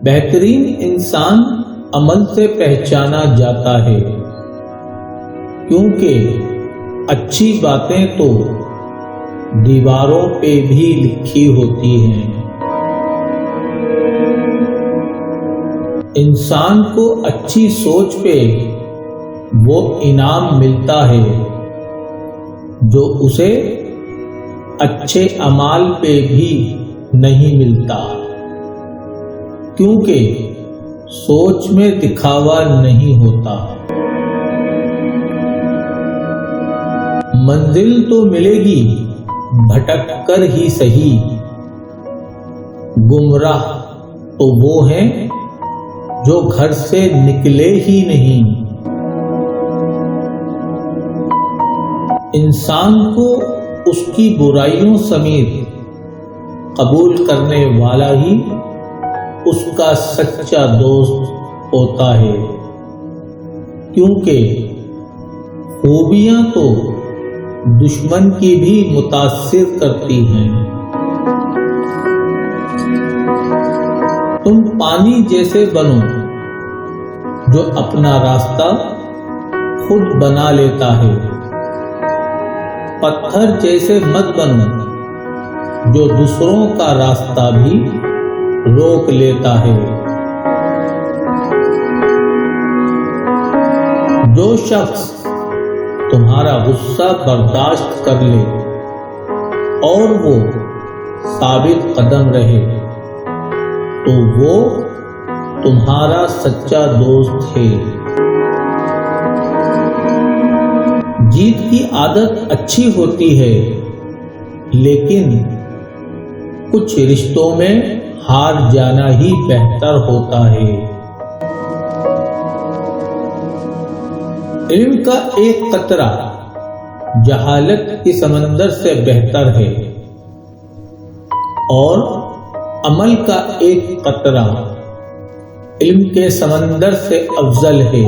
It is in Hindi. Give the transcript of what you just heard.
बेहतरीन इंसान अमल से पहचाना जाता है, क्योंकि अच्छी बातें तो दीवारों पे भी लिखी होती हैं। इंसान को अच्छी सोच पे वो इनाम मिलता है जो उसे अच्छे अमाल पे भी नहीं मिलता, क्योंकि सोच में दिखावा नहीं होता। मंजिल तो मिलेगी भटक कर ही सही, गुमराह तो वो हैं जो घर से निकले ही नहीं। इंसान को उसकी बुराइयों समेत कबूल करने वाला ही उसका सच्चा दोस्त होता है, क्योंकि खूबियां तो दुश्मन की भी मुतासिर करती हैं। तुम पानी जैसे बनो जो अपना रास्ता खुद बना लेता है, पत्थर जैसे मत बनो जो दूसरों का रास्ता भी रोक लेता है। जो शख्स तुम्हारा गुस्सा बर्दाश्त कर ले और वो साबित कदम रहे, तो वो तुम्हारा सच्चा दोस्त है। जीत की आदत अच्छी होती है, लेकिन कुछ रिश्तों में हार जाना ही बेहतर होता है। इल्म का एक कतरा जहालत के समंदर से बेहतर है और अमल का एक कतरा इल्म के समंदर से अफजल है।